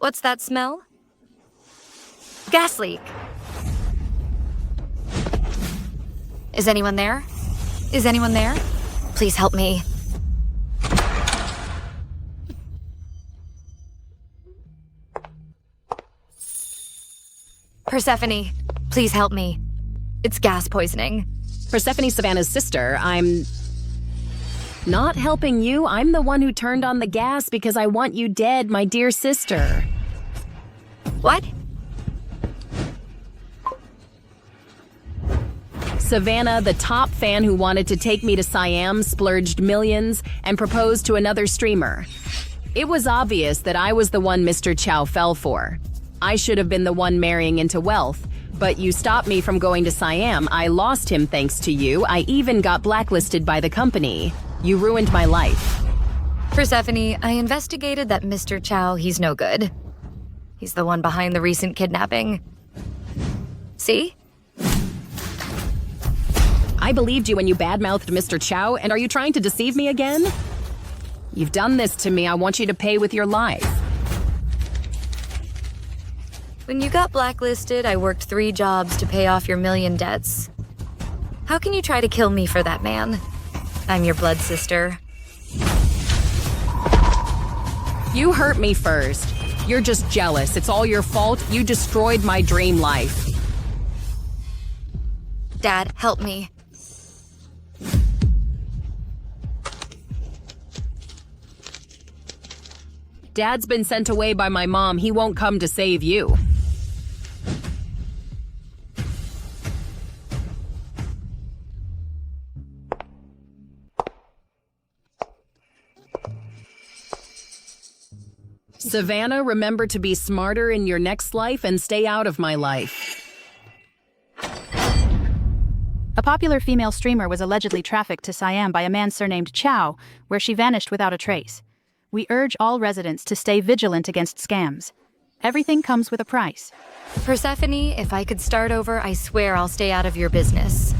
What's that smell? Gas leak. Is anyone there? Is anyone there? Please help me. Persephone, please help me. It's gas poisoning. Persephone, Savannah's sister, I'm not helping you. I'm the one who turned on the gas because I want you dead, my dear sister. What? Savannah, the top fan who wanted to take me to Syiam, splurged millions and proposed to another streamer. It was obvious that I was the one Mr. Chow fell for. I should have been the one marrying into wealth, but you stopped me from going to Syiam. I lost him thanks to you. I even got blacklisted by the company. You ruined my life. Persephone, I investigated that Mr. Chow, he's no good. He's the one behind the recent kidnapping. See? I believed you when you badmouthed Mr. Chow, and are you trying to deceive me again? You've done this to me. I want you to pay with your life. When you got blacklisted, I worked 3 jobs to pay off your million debts. How can you try to kill me for that, man? I'm your blood sister. You hurt me first. You're just jealous. It's all your fault. You destroyed my dream life. Dad, help me. Dad's been sent away by my mom. He won't come to save you. Savannah, remember to be smarter in your next life and stay out of my life. A popular female streamer was allegedly trafficked to Syiam by a man surnamed Chow, where she vanished without a trace. We urge all residents to stay vigilant against scams. Everything comes with a price. Persephone, if I could start over, I swear I'll stay out of your business.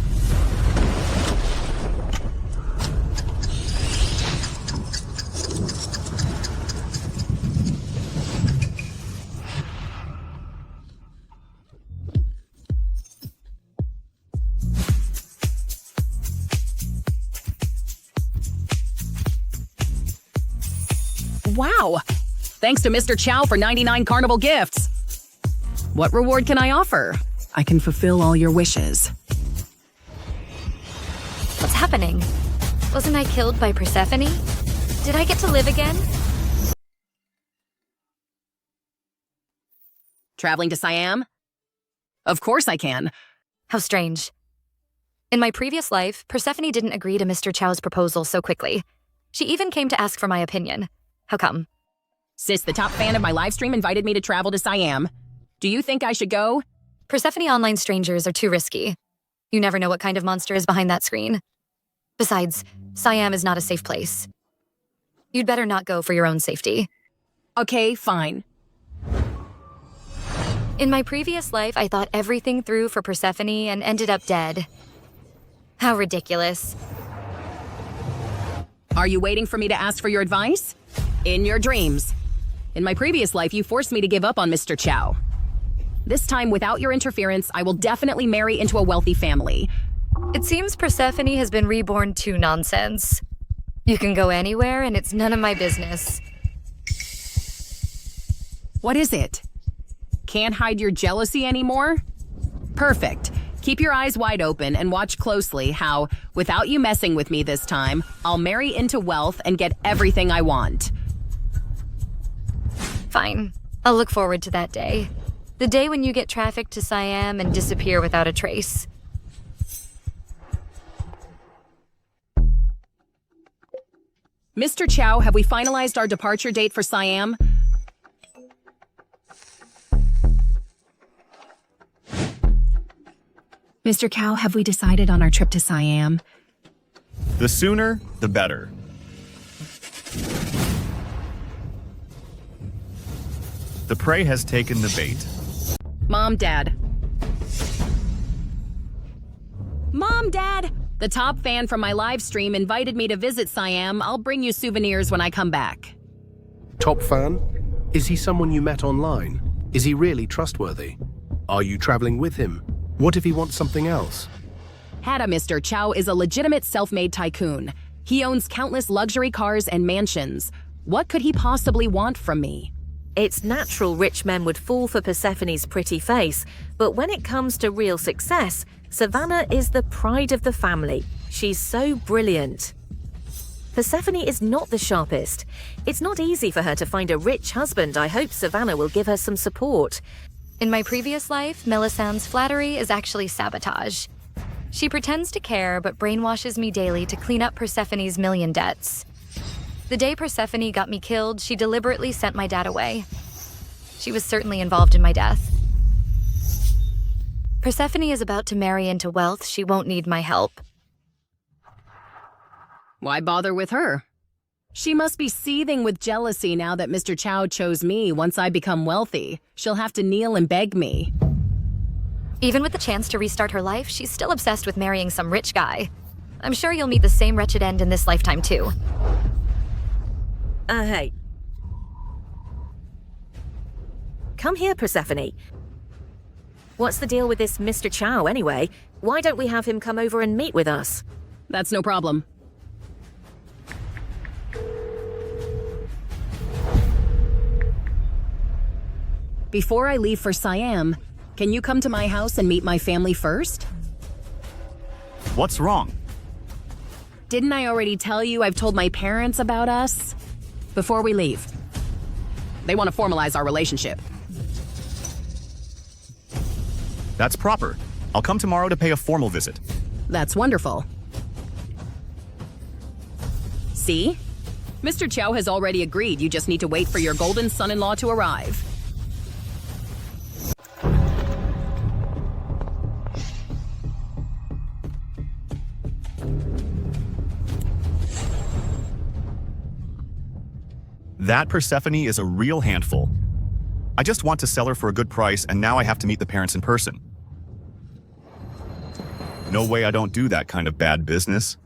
Wow! Thanks to Mr. Chow for 99 carnival gifts. What reward can I offer? I can fulfill all your wishes. What's happening? Wasn't I killed by Persephone? Did I get to live again? Traveling to Syiam? Of course I can. How strange. In my previous life, Persephone didn't agree to Mr. Chow's proposal so quickly. She even came to ask for my opinion. How come? Sis, the top fan of my livestream invited me to travel to Syiam. Do you think I should go? Persephone online strangers are too risky. You never know what kind of monster is behind that screen. Besides, Syiam is not a safe place. You'd better not go for your own safety. Okay, fine. In my previous life, I thought everything through for Persephone and ended up dead. How ridiculous. Are you waiting for me to ask for your advice? In your dreams. In my previous life, you forced me to give up on Mr. Chow. This time, without your interference, I will definitely marry into a wealthy family. It seems Persephone has been reborn to nonsense. You can go anywhere and it's none of my business. What is it? Can't hide your jealousy anymore? Perfect. Keep your eyes wide open and watch closely how, without you messing with me this time, I'll marry into wealth and get everything I want. Fine. I'll look forward to that day. The day when you get trafficked to Syiam and disappear without a trace. Mr. Chow, have we finalized our departure date for Syiam? Mr. Chow, have we decided on our trip to Syiam? The sooner, the better. The prey has taken the bait. Mom, Dad. Mom, Dad! The top fan from my live stream invited me to visit Syiam. I'll bring you souvenirs when I come back. Top fan? Is he someone you met online? Is he really trustworthy? Are you traveling with him? What if he wants something else? Hada Mr. Chow is a legitimate self-made tycoon. He owns countless luxury cars and mansions. What could he possibly want from me? It's natural rich men would fall for Persephone's pretty face, but when it comes to real success, Savannah is the pride of the family. She's so brilliant. Persephone is not the sharpest. It's not easy for her to find a rich husband. I hope Savannah will give her some support. In my previous life, Melisandre's flattery is actually sabotage. She pretends to care, but brainwashes me daily to clean up Persephone's million debts. The day Persephone got me killed, she deliberately sent my dad away. She was certainly involved in my death. Persephone is about to marry into wealth. She won't need my help. Why bother with her? She must be seething with jealousy now that Mr. Chow chose me. Once I become wealthy, she'll have to kneel and beg me. Even with the chance to restart her life, she's still obsessed with marrying some rich guy. I'm sure you'll meet the same wretched end in this lifetime too. Hey. Come here, Persephone. What's the deal with this Mr. Chow anyway? Why don't we have him come over and meet with us? That's no problem. Before I leave for Syiam, can you come to my house and meet my family first? What's wrong? Didn't I already tell you I've told my parents about us? Before we leave. They want to formalize our relationship. That's proper. I'll come tomorrow to pay a formal visit. That's wonderful. See? Mr. Chow has already agreed. You just need to wait for your golden son-in-law to arrive. That Persephone is a real handful. I just want to sell her for a good price, and now I have to meet the parents in person. No way I don't do that kind of bad business.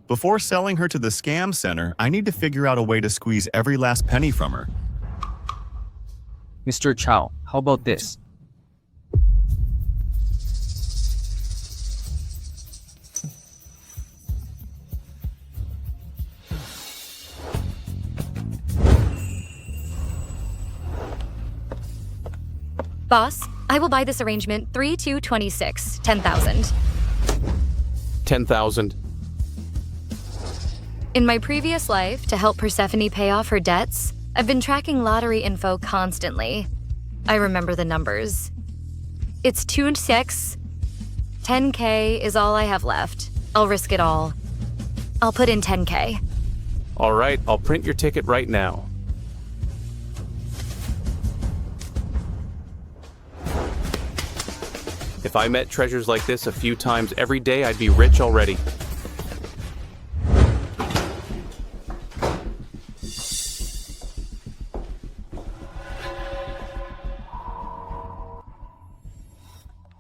Before selling her to the scam center, I need to figure out a way to squeeze every last penny from her. Mr. Chow, how about this? Boss, I will buy this arrangement 3/2/26, 10,000. 10,000. In my previous life, to help Persephone pay off her debts, I've been tracking lottery info constantly. I remember the numbers. It's 2 and 6. 10K is all I have left. I'll risk it all. I'll put in 10K. All right, I'll print your ticket right now. If I met treasures like this a few times every day, I'd be rich already.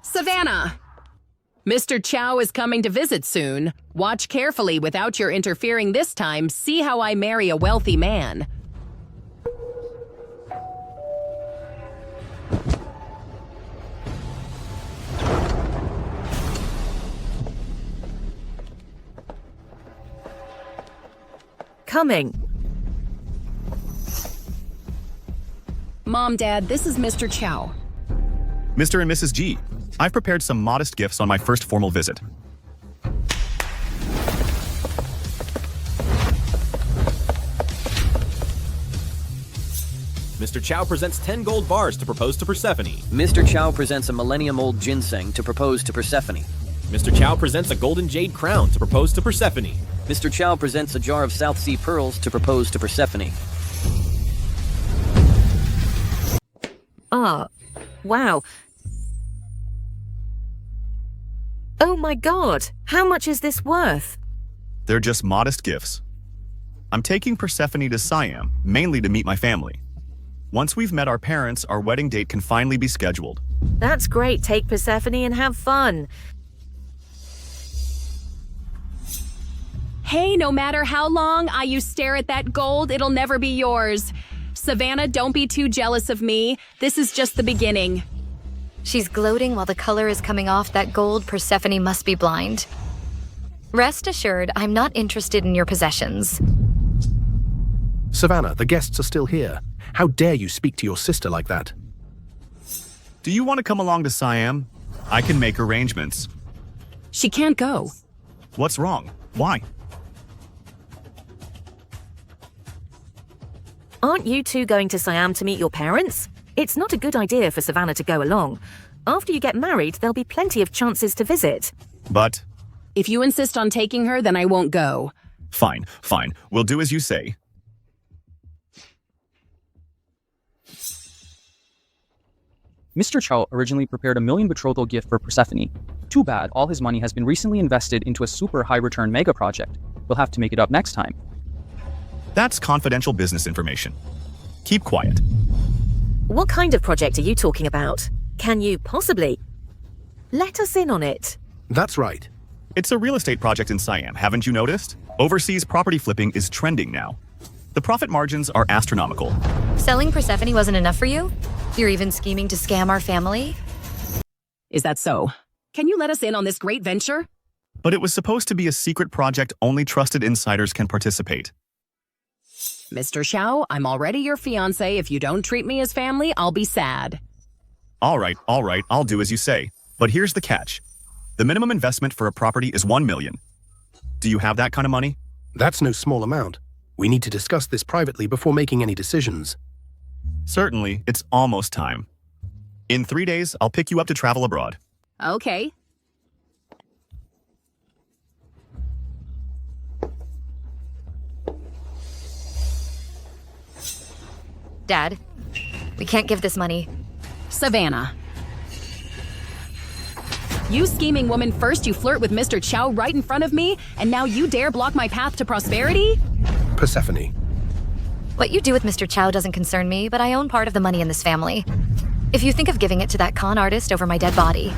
Savannah! Mr. Chow is coming to visit soon. Watch carefully without your interfering this time. See how I marry a wealthy man. Coming. Mom, Dad, this is Mr. Chow. Mr. and Mrs. G, I've prepared some modest gifts on my first formal visit. Mr. Chow presents 10 gold bars to propose to Persephone. Mr. Chow presents a millennium-old ginseng to propose to Persephone. Mr. Chow presents a golden jade crown to propose to Persephone. Mr. Chow presents a jar of South Sea pearls to propose to Persephone. Ah, wow. Oh my god, how much is this worth? They're just modest gifts. I'm taking Persephone to Syiam, mainly to meet my family. Once we've met our parents, our wedding date can finally be scheduled. That's great, take Persephone and have fun. Hey, no matter how long you stare at that gold, it'll never be yours. Savannah, don't be too jealous of me. This is just the beginning. She's gloating while the color is coming off that gold. Persephone must be blind. Rest assured, I'm not interested in your possessions. Savannah, the guests are still here. How dare you speak to your sister like that? Do you want to come along to Syiam? I can make arrangements. She can't go. What's wrong? Why? Aren't you two going to Syiam to meet your parents? It's not a good idea for Savannah to go along. After you get married, there'll be plenty of chances to visit. But... If you insist on taking her, then I won't go. Fine, fine. We'll do as you say. Mr. Chow originally prepared a $1 million betrothal gift for Persephone. Too bad, all his money has been recently invested into a super high-return mega project. We'll have to make it up next time. That's confidential business information. Keep quiet. What kind of project are you talking about? Can you possibly let us in on it? That's right. It's a real estate project in Syiam, haven't you noticed? Overseas property flipping is trending now. The profit margins are astronomical. Selling Persephone wasn't enough for you? You're even scheming to scam our family? Is that so? Can you let us in on this great venture? But it was supposed to be a secret project only trusted insiders can participate. Mr. Chow, I'm already your fiancé. If you don't treat me as family, I'll be sad. All right, I'll do as you say. But here's the catch. The minimum investment for a property is $1 million. Do you have that kind of money? That's no small amount. We need to discuss this privately before making any decisions. Certainly, it's almost time. In 3 days, I'll pick you up to travel abroad. Okay. Dad, we can't give this money. Savannah. You scheming woman, first you flirt with Mr. Chow right in front of me, and now you dare block my path to prosperity? Persephone. What you do with Mr. Chow doesn't concern me, but I own part of the money in this family. If you think of giving it to that con artist over my dead body.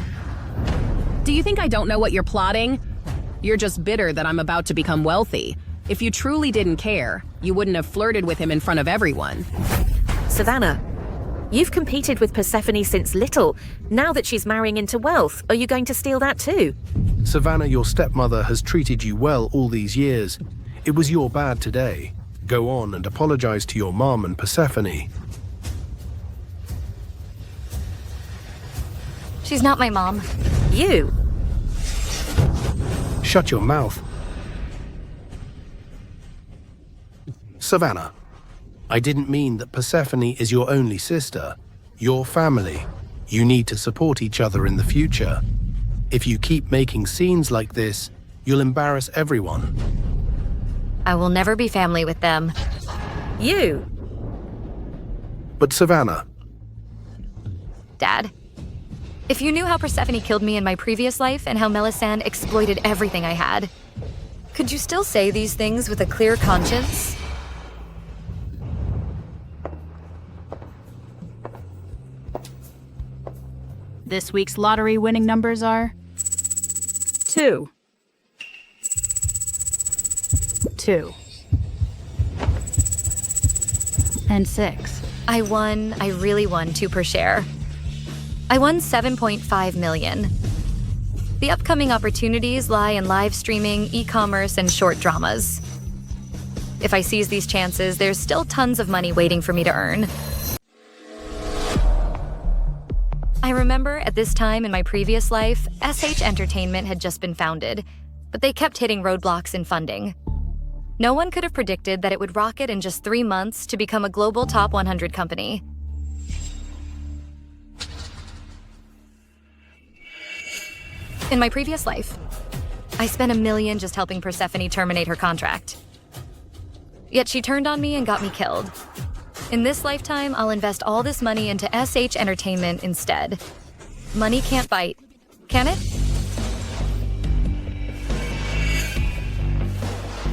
Do you think I don't know what you're plotting? You're just bitter that I'm about to become wealthy. If you truly didn't care, you wouldn't have flirted with him in front of everyone. Savannah, you've competed with Persephone since little. Now that she's marrying into wealth, are you going to steal that too? Savannah, your stepmother has treated you well all these years. It was your bad today. Go on and apologize to your mom and Persephone. She's not my mom. You. Shut your mouth. Savannah, I didn't mean that Persephone is your only sister. Your family. You need to support each other in the future. If you keep making scenes like this, you'll embarrass everyone. I will never be family with them. You. But Savannah. Dad, if you knew how Persephone killed me in my previous life and how Melisande exploited everything I had, could you still say these things with a clear conscience? This week's lottery winning numbers are 2, 2, and 6. I really won 2 per share. I won 7.5 million. The upcoming opportunities lie in live streaming, e-commerce, and short dramas. If I seize these chances, there's still tons of money waiting for me to earn. I remember at this time in my previous life, SH Entertainment had just been founded, but they kept hitting roadblocks in funding. No one could have predicted that it would rocket in just 3 months to become a global top 100 company. In my previous life, I spent $1 million just helping Persephone terminate her contract. Yet she turned on me and got me killed. In this lifetime, I'll invest all this money into SH Entertainment instead. Money can't bite, can it?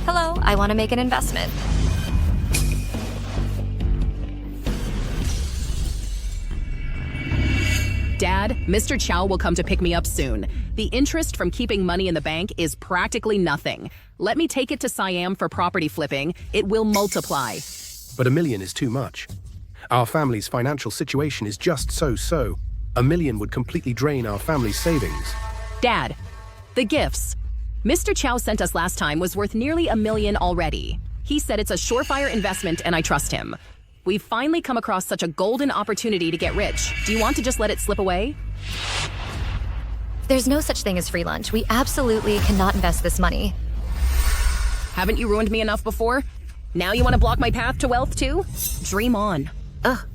Hello, I want to make an investment. Dad, Mr. Chow will come to pick me up soon. The interest from keeping money in the bank is practically nothing. Let me take it to Syiam for property flipping. It will multiply. But $1 million is too much. Our family's financial situation is just so-so. $1 million would completely drain our family's savings. Dad, the gifts. Mr. Chow sent us last time was worth nearly $1 million already. He said it's a surefire investment and I trust him. We've finally come across such a golden opportunity to get rich. Do you want to just let it slip away? There's no such thing as free lunch. We absolutely cannot invest this money. Haven't you ruined me enough before? Now you want to block my path to wealth too? Dream on.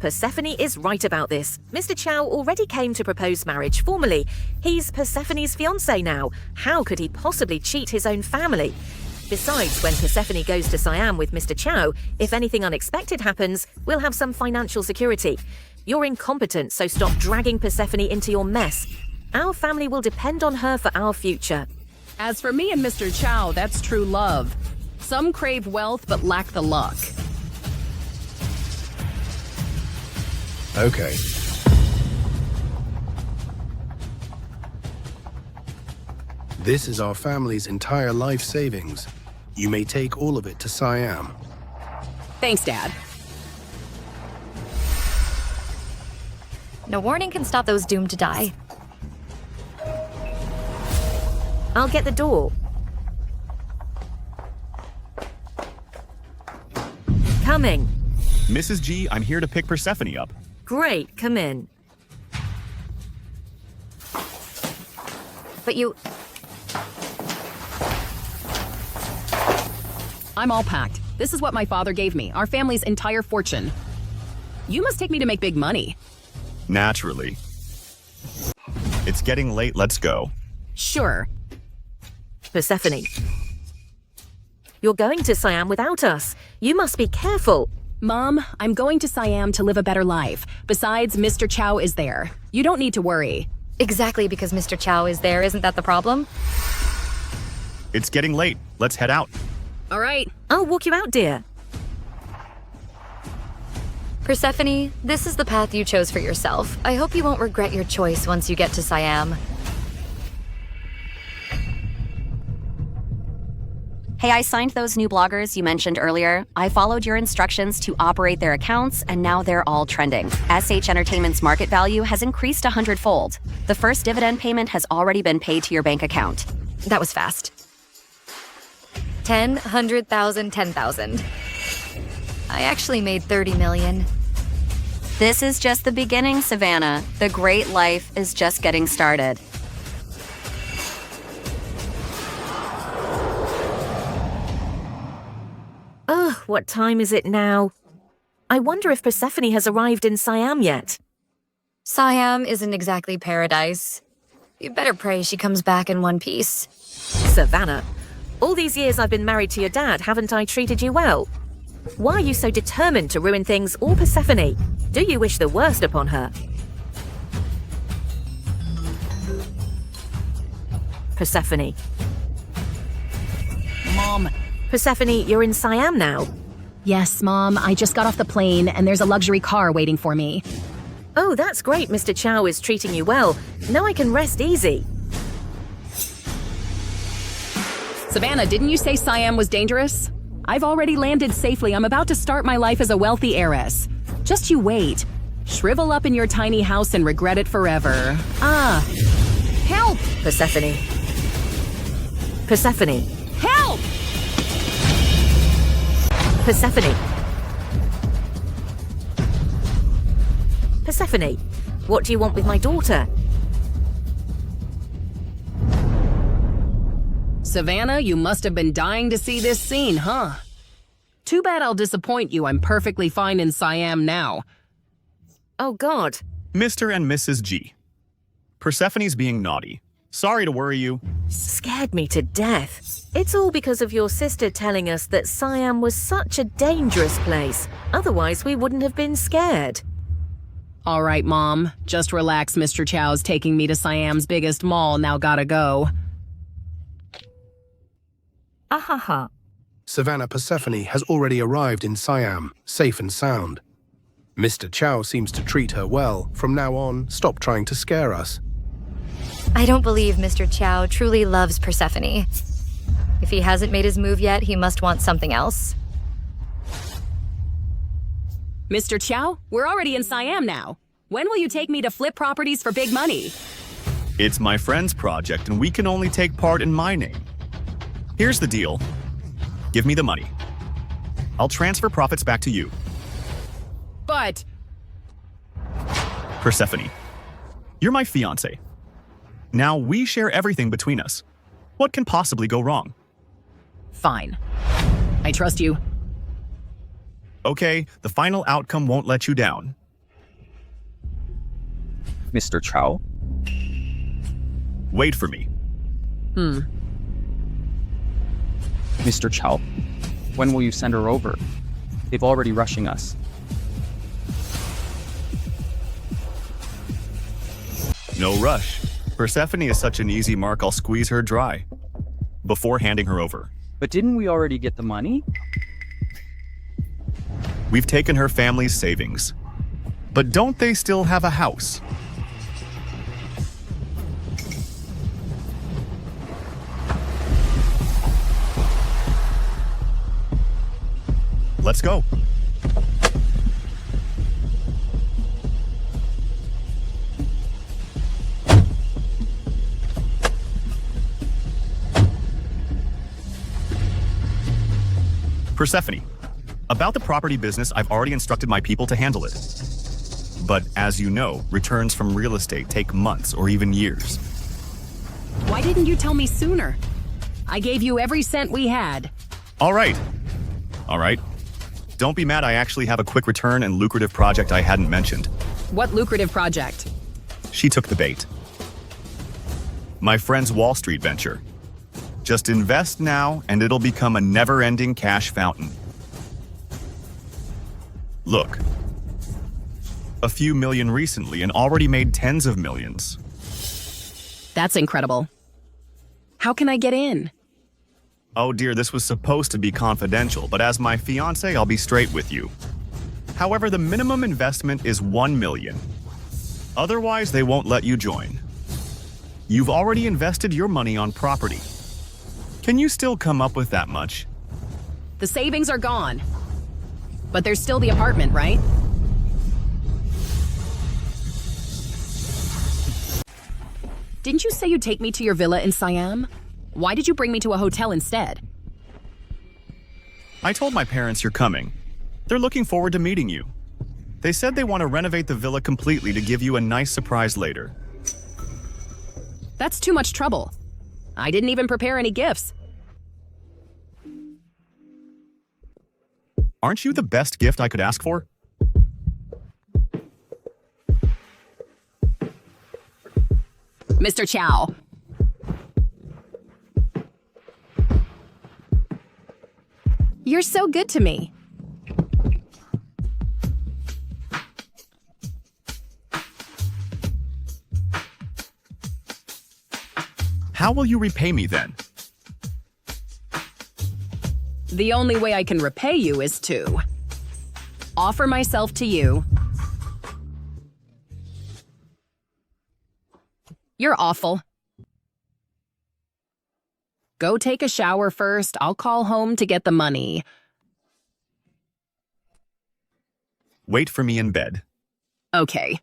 Persephone is right about this. Mr. Chow already came to propose marriage formally. He's Persephone's fiancé now. How could he possibly cheat his own family? Besides, when Persephone goes to Syiam with Mr. Chow, if anything unexpected happens, we'll have some financial security. You're incompetent, so stop dragging Persephone into your mess. Our family will depend on her for our future. As for me and Mr. Chow, that's true love. Some crave wealth but lack the luck. Okay. This is our family's entire life savings. You may take all of it to Syiam. Thanks, Dad. No warning can stop those doomed to die. I'll get the door. Coming. Mrs. G, I'm here to pick Persephone up. Great, come in. But you... I'm all packed. This is what my father gave me, our family's entire fortune. You must take me to make big money. Naturally. It's getting late, let's go. Sure. Persephone. You're going to Syiam without us. You must be careful. Mom, I'm going to Syiam to live a better life. Besides, Mr. Chow is there. You don't need to worry. Exactly because Mr. Chow is there, isn't that the problem? It's getting late. Let's head out. All right. I'll walk you out, dear. Persephone, this is the path you chose for yourself. I hope you won't regret your choice once you get to Syiam. Hey, I signed those new bloggers you mentioned earlier. I followed your instructions to operate their accounts, and now they're all trending. SH Entertainment's market value has increased 100-fold. The first dividend payment has already been paid to your bank account. That was fast. 10, 100,000, 10,000. I actually made 30 million. This is just the beginning, Savannah. The great life is just getting started. What time is it now? I wonder if Persephone has arrived in Syiam yet. Syiam isn't exactly paradise. You better pray she comes back in one piece. Savannah, all these years I've been married to your dad, haven't I treated you well? Why are you so determined to ruin things, all Persephone? Do you wish the worst upon her? Persephone. Mom. Persephone, you're in Syiam now. Yes, Mom. I just got off the plane, and there's a luxury car waiting for me. Oh, that's great. Mr. Chow is treating you well. Now I can rest easy. Savannah, didn't you say Syiam was dangerous? I've already landed safely. I'm about to start my life as a wealthy heiress. Just you wait. Shrivel up in your tiny house and regret it forever. Help! Persephone. Persephone. Help! Persephone. Persephone, what do you want with my daughter? Savannah, you must have been dying to see this scene, huh? Too bad I'll disappoint you. I'm perfectly fine in Syiam now. Oh, God. Mr. and Mrs. G. Persephone's being naughty. Sorry to worry you. Scared me to death. It's all because of your sister telling us that Syiam was such a dangerous place. Otherwise, we wouldn't have been scared. All right, Mom. Just relax. Mr. Chow's taking me to Siam's biggest mall. Now gotta go. Ahaha. Savannah Persephone has already arrived in Syiam, safe and sound. Mr. Chow seems to treat her well. From now on, stop trying to scare us. I don't believe Mr. Chow truly loves Persephone. If he hasn't made his move yet, he must want something else. Mr. Chow, we're already in Siam now. When will you take me to flip properties for big money? It's my friend's project, and we can only take part in my name. Here's the deal. Give me the money. I'll transfer profits back to you. But... Persephone, you're my fiancé. Now we share everything between us. What can possibly go wrong? Fine. I trust you. Okay, the final outcome won't let you down. Mr. Chow? Wait for me. Mr. Chow, when will you send her over? They've already rushing us. No rush. Persephone is such an easy mark, I'll squeeze her dry before handing her over. But didn't we already get the money? We've taken her family's savings. But don't they still have a house? Let's go. Persephone, about the property business, I've already instructed my people to handle it. But as you know, returns from real estate take months or even years. Why didn't you tell me sooner? I gave you every cent we had. All right. Don't be mad, I actually have a quick return and lucrative project I hadn't mentioned. What lucrative project? She took the bait. My friend's Wall Street venture. Just invest now and it'll become a never-ending cash fountain. Look. A few million recently and already made tens of millions. That's incredible. How can I get in? Oh dear, this was supposed to be confidential, but as my fiancé, I'll be straight with you. However, the minimum investment is 1 million. Otherwise, they won't let you join. You've already invested your money on property. Can you still come up with that much? The savings are gone. But there's still the apartment, right? Didn't you say you'd take me to your villa in Siam? Why did you bring me to a hotel instead? I told my parents you're coming. They're looking forward to meeting you. They said they want to renovate the villa completely to give you a nice surprise later. That's too much trouble. I didn't even prepare any gifts. Aren't you the best gift I could ask for? Mr. Chow. You're so good to me. How will you repay me then? The only way I can repay you is to offer myself to you. You're awful. Go take a shower first. I'll call home to get the money. Wait for me in bed. Okay.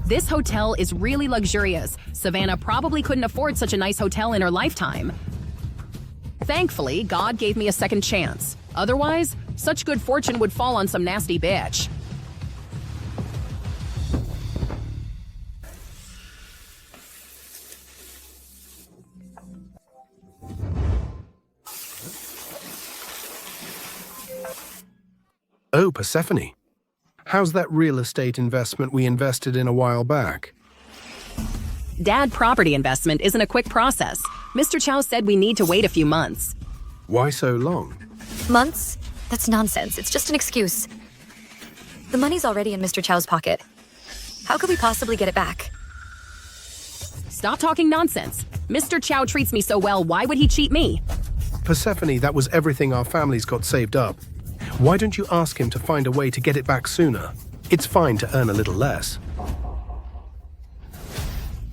This hotel is really luxurious. Savannah probably couldn't afford such a nice hotel in her lifetime. Thankfully, God gave me a second chance. Otherwise, such good fortune would fall on some nasty bitch. Oh, Persephone. How's that real estate investment we invested in a while back? Dad, property investment isn't a quick process. Mr. Chow said we need to wait a few months. Why so long? Months? That's nonsense. It's just an excuse. The money's already in Mr. Chow's pocket. How could we possibly get it back? Stop talking nonsense. Mr. Chow treats me so well, why would he cheat me? Persephone, that was everything our families got saved up. Why don't you ask him to find a way to get it back sooner? It's fine to earn a little less.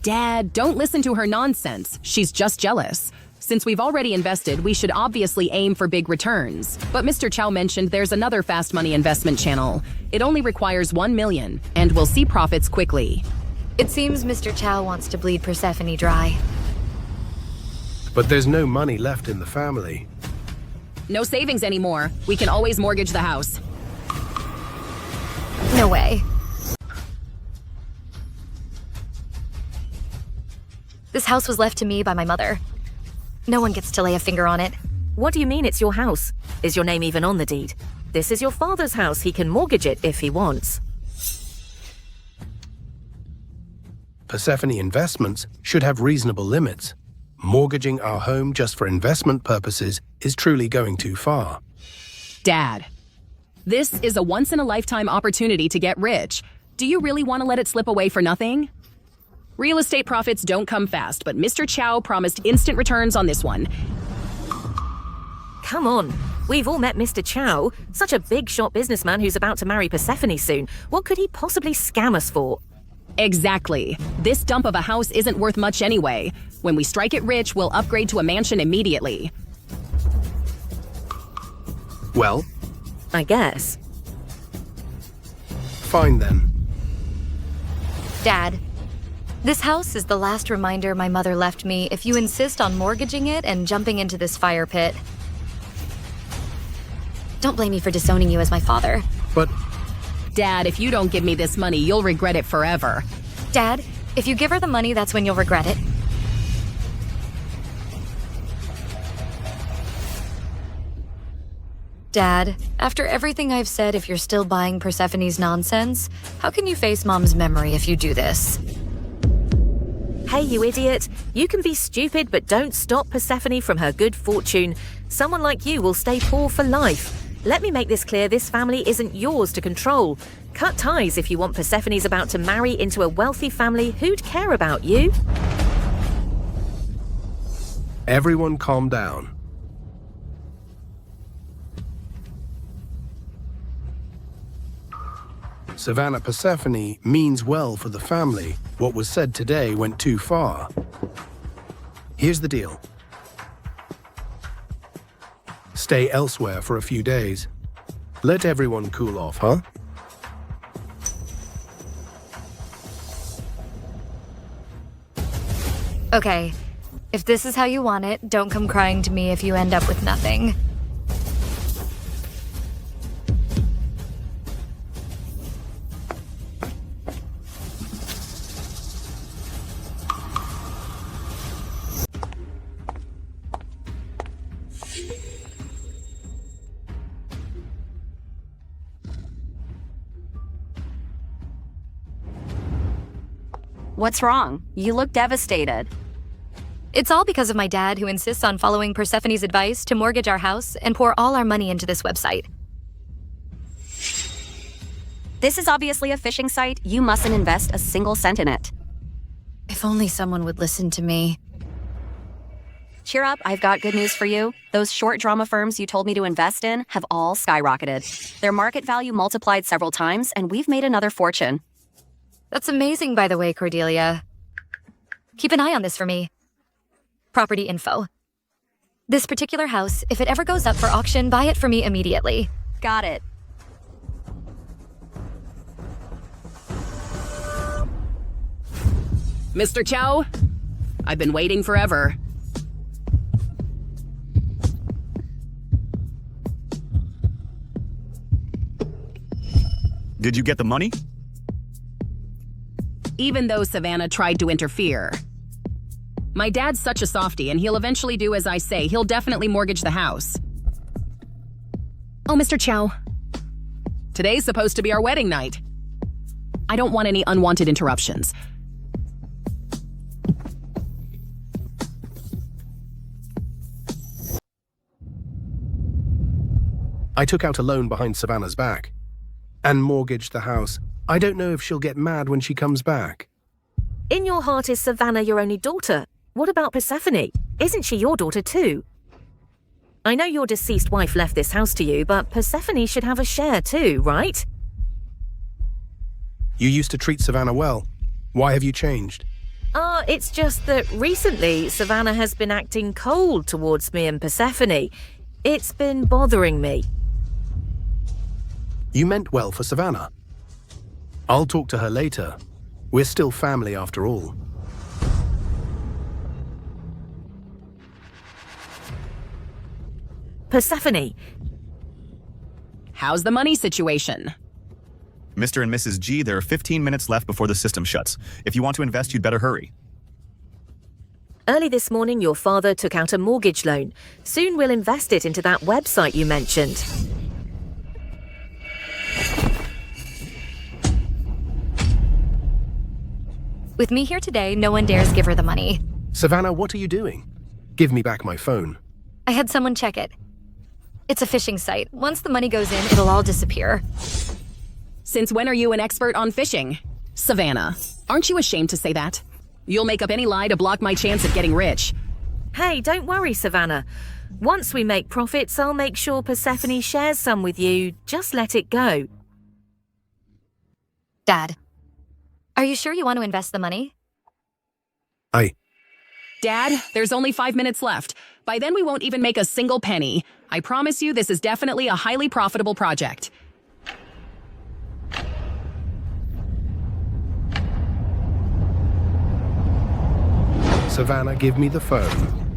Dad, don't listen to her nonsense. She's just jealous. Since we've already invested, we should obviously aim for big returns. But Mr. Chow mentioned there's another fast money investment channel. It only requires 1 million, and we'll see profits quickly. It seems Mr. Chow wants to bleed Persephone dry. But there's no money left in the family. No savings anymore. We can always mortgage the house. No way. This house was left to me by my mother. No one gets to lay a finger on it. What do you mean it's your house? Is your name even on the deed? This is your father's house. He can mortgage it if he wants. Persephone Investments should have reasonable limits. Mortgaging our home just for investment purposes is truly going too far. Dad, this is a once-in-a-lifetime opportunity to get rich. Do you really want to let it slip away for nothing? Real estate profits don't come fast, but Mr. Chow promised instant returns on this one. Come on. We've all met Mr. Chow, such a big-shot businessman who's about to marry Persephone soon. What could he possibly scam us for? Exactly. This dump of a house isn't worth much anyway. When we strike it rich, we'll upgrade to a mansion immediately. Well, I guess. fine then. Dad, this house is the last reminder my mother left me if you insist on mortgaging it and jumping into this fire pit. Don't blame me for disowning you as my father. But Dad, if you don't give me this money, you'll regret it forever. Dad, if you give her the money, that's when you'll regret it. Dad, after everything I've said, if you're still buying Persephone's nonsense, how can you face Mom's memory if you do this? Hey, you idiot. You can be stupid, but don't stop Persephone from her good fortune. Someone like you will stay poor for life. Let me make this clear, this family isn't yours to control. Cut ties if you want Persephone's about to marry into a wealthy family. Who'd care about you? everyone calm down. Savannah Persephone means well for the family. What was said today went too far. Here's the deal. Stay elsewhere for a few days. Let everyone cool off, huh? Okay, if this is how you want it, don't come crying to me if you end up with nothing. What's wrong? You look devastated. It's all because of my dad, who insists on following Persephone's advice to mortgage our house and pour all our money into this website. This is obviously a phishing site. You mustn't invest a single cent in it. If only someone would listen to me. Cheer up, I've got good news for you. Those short drama firms you told me to invest in have all skyrocketed. Their market value multiplied several times, and we've made another fortune. That's amazing, by the way, Cordelia. Keep an eye on this for me. Property info. This particular house, if it ever goes up for auction, buy it for me immediately. Got it. Mr. Chow, I've been waiting forever. Did you get the money? Even though Savannah tried to interfere. My dad's such a softie, and he'll eventually do as I say. He'll definitely mortgage the house. Oh, Mr. Chow. Today's supposed to be our wedding night. I don't want any unwanted interruptions. I took out a loan behind Savannah's back and mortgaged the house. I don't know if she'll get mad when she comes back. In your heart is Savannah your only daughter? What about Persephone? Isn't she your daughter too? I know your deceased wife left this house to you, but Persephone should have a share too, right? You used to treat Savannah well. Why have you changed? It's just that recently Savannah has been acting cold towards me and Persephone. It's been bothering me. You meant well for Savannah. I'll talk to her later. We're still family after all. Persephone. How's the money situation? Mr. and Mrs. G, there are 15 minutes left before the system shuts. If you want to invest, you'd better hurry. Early this morning, your father took out a mortgage loan. Soon we'll invest it into that website you mentioned. With me here today, no one dares give her the money. Savannah, what are you doing? Give me back my phone. I had someone check it. It's a phishing site. Once the money goes in, it'll all disappear. Since when are you an expert on phishing? Savannah, aren't you ashamed to say that? You'll make up any lie to block my chance of getting rich. Hey, don't worry, Savannah. Once we make profits, I'll make sure Persephone shares some with you. Just let it go. Dad, are you sure you want to invest the money? Dad, there's only 5 minutes left. By then we won't even make a single penny. I promise you this is definitely a highly profitable project. Savannah, give me the phone.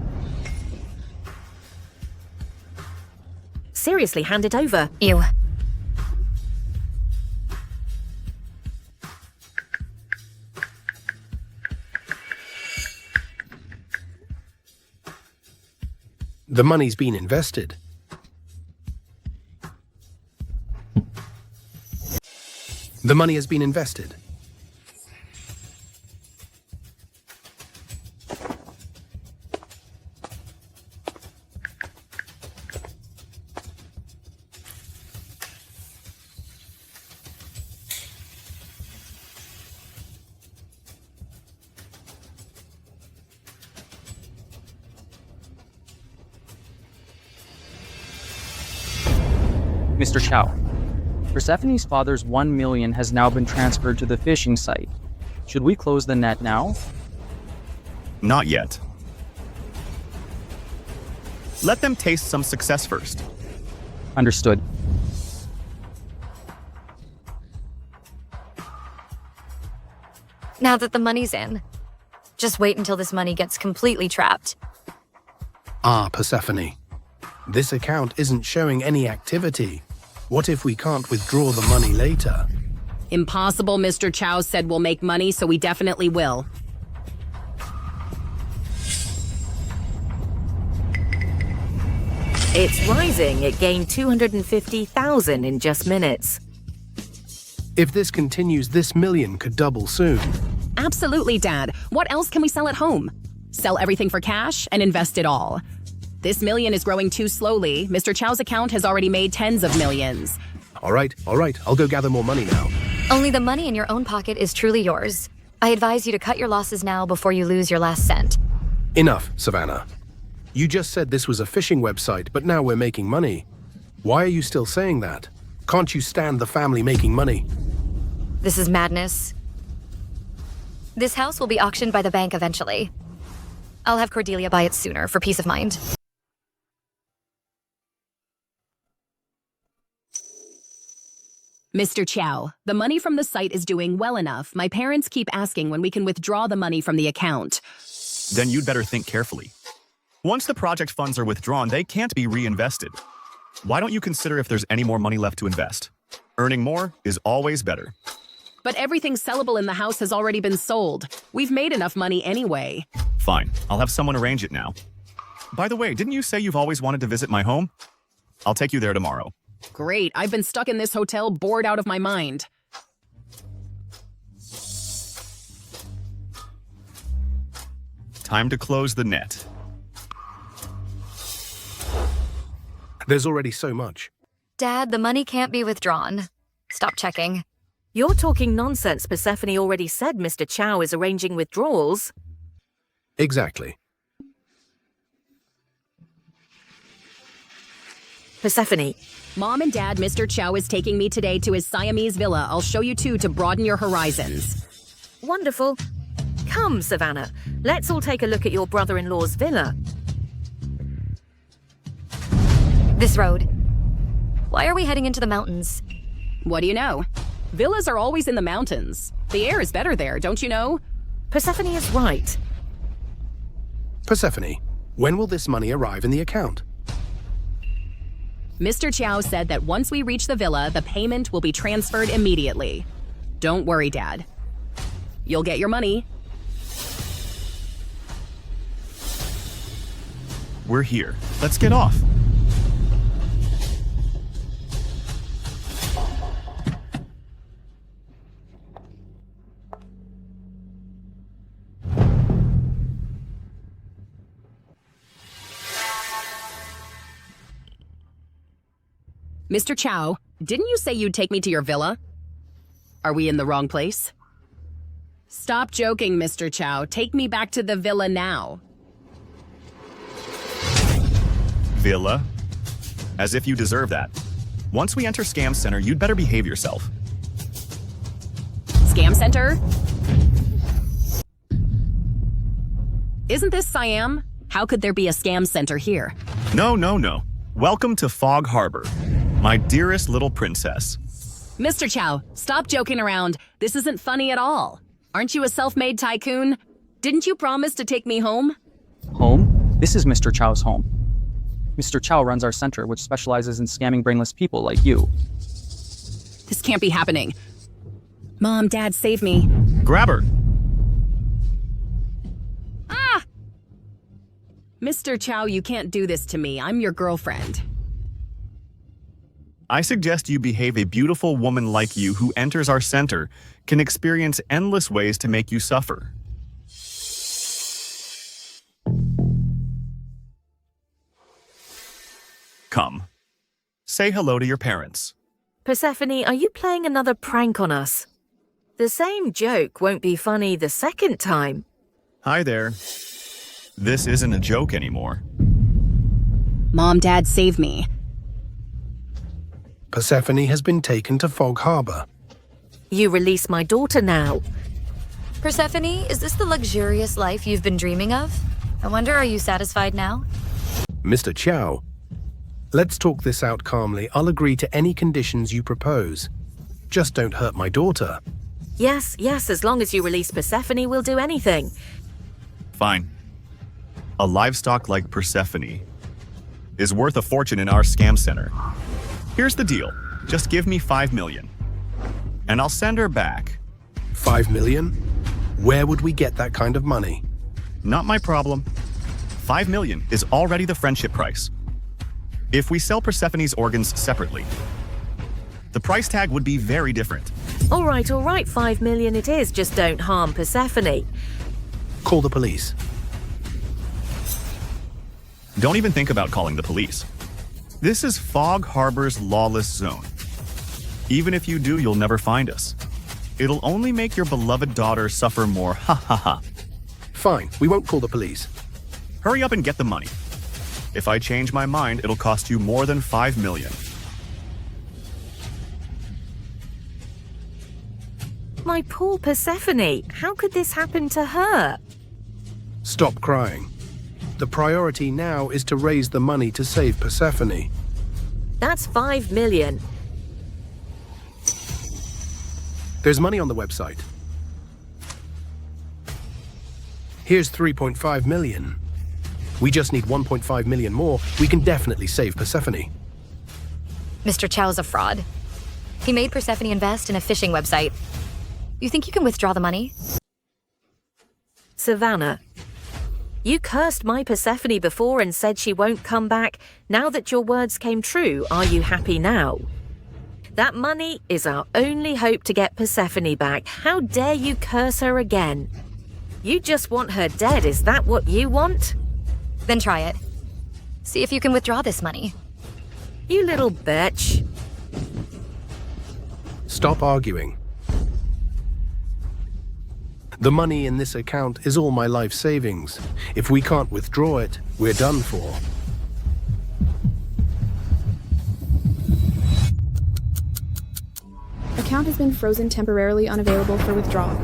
Seriously, hand it over. Ew. The money's been invested. The money has been invested. Mr. Chow, Persephone's father's 1 million has now been transferred to the phishing site. Should we close the net now? Not yet. Let them taste some success first. Understood. Now that the money's in, just wait until this money gets completely trapped. Ah, Persephone. This account isn't showing any activity. What if we can't withdraw the money later? Impossible. Mr. Chow said we'll make money, so we definitely will. It's rising. It gained 250,000 in just minutes. If this continues, this million could double soon. Absolutely, Dad. What else can we sell at home? Sell everything for cash and invest it all. This million is growing too slowly. Mr. Chow's account has already made tens of millions. All right. I'll go gather more money now. Only the money in your own pocket is truly yours. I advise you to cut your losses now before you lose your last cent. Enough, Savannah. You just said this was a phishing website, but now we're making money. Why are you still saying that? Can't you stand the family making money? This is madness. This house will be auctioned by the bank eventually. I'll have Cordelia buy it sooner for peace of mind. Mr. Chow, the money from the site is doing well enough. My parents keep asking when we can withdraw the money from the account. Then you'd better think carefully. Once the project funds are withdrawn, they can't be reinvested. Why don't you consider if there's any more money left to invest? Earning more is always better. But everything sellable in the house has already been sold. We've made enough money anyway. Fine, I'll have someone arrange it now. By the way, didn't you say you've always wanted to visit my home? I'll take you there tomorrow. Great, I've been stuck in this hotel, bored out of my mind. Time to close the net. There's already so much. Dad, the money can't be withdrawn. Stop checking. You're talking nonsense. Persephone already said Mr. Chow is arranging withdrawals. Exactly. Persephone. Mom and Dad, Mr. Chow is taking me today to his Siamese villa. I'll show you two to broaden your horizons. Wonderful. Come, Savannah, let's all take a look at your brother-in-law's villa. This road. Why are we heading into the mountains? What do you know? Villas are always in the mountains. The air is better there, don't you know? Persephone is right. Persephone, when will this money arrive in the account? Mr. Chow said that once we reach the villa, the payment will be transferred immediately. Don't worry, Dad. You'll get your money. We're here. Let's get off. Mr. Chow, didn't you say you'd take me to your villa? Are we in the wrong place? Stop joking, Mr. Chow. Take me back to the villa now. Villa? As if you deserve that. Once we enter Scam Center, you'd better behave yourself. Scam Center? Isn't this Syiam? How could there be a scam center here? No. Welcome to Fog Harbor, my dearest little princess. Mr. Chow, stop joking around. This isn't funny at all. Aren't you a self-made tycoon? Didn't you promise to take me home? Home? This is Mr. Chow's home. Mr. Chow runs our center, which specializes in scamming brainless people like you. This can't be happening. Mom, Dad, save me. Grab her. Ah! Mr. Chow, you can't do this to me. I'm your girlfriend. I suggest you behave. A beautiful woman like you who enters our center can experience endless ways to make you suffer. Come. Say hello to your parents. Persephone, are you playing another prank on us? The same joke won't be funny the second time. Hi there. This isn't a joke anymore. Mom, Dad, save me. Persephone has been taken to Fog Harbor. You release my daughter now. Persephone, is this the luxurious life you've been dreaming of? I wonder, are you satisfied now? Mr. Chow, let's talk this out calmly. I'll agree to any conditions you propose. Just don't hurt my daughter. Yes, as long as you release Persephone, we'll do anything. Fine. A livestock like Persephone is worth a fortune in our scam center. Here's the deal. Just give me 5 million, and I'll send her back. 5 million? Where would we get that kind of money? Not my problem. 5 million is already the friendship price. If we sell Persephone's organs separately, the price tag would be very different. All right, 5 million it is. Just don't harm Persephone. Call the police. Don't even think about calling the police. This is Fog Harbor's lawless zone. Even if you do, you'll never find us. It'll only make your beloved daughter suffer more, ha ha ha. Fine, we won't call the police. Hurry up and get the money. If I change my mind, it'll cost you more than 5 million. My poor Persephone, how could this happen to her? Stop crying. The priority now is to raise the money to save Persephone. That's 5 million. There's money on the website. Here's 3.5 million. We just need 1.5 million more. We can definitely save Persephone. Mr. Chow's a fraud. He made Persephone invest in a phishing website. You think you can withdraw the money? Savannah, you cursed my Persephone before and said she won't come back. Now that your words came true, are you happy now? That money is our only hope to get Persephone back. How dare you curse her again? You just want her dead, is that what you want? Then try it. See if you can withdraw this money. You little bitch. Stop arguing. The money in this account is all my life savings. If we can't withdraw it, we're done for. Account has been frozen, temporarily unavailable for withdrawal.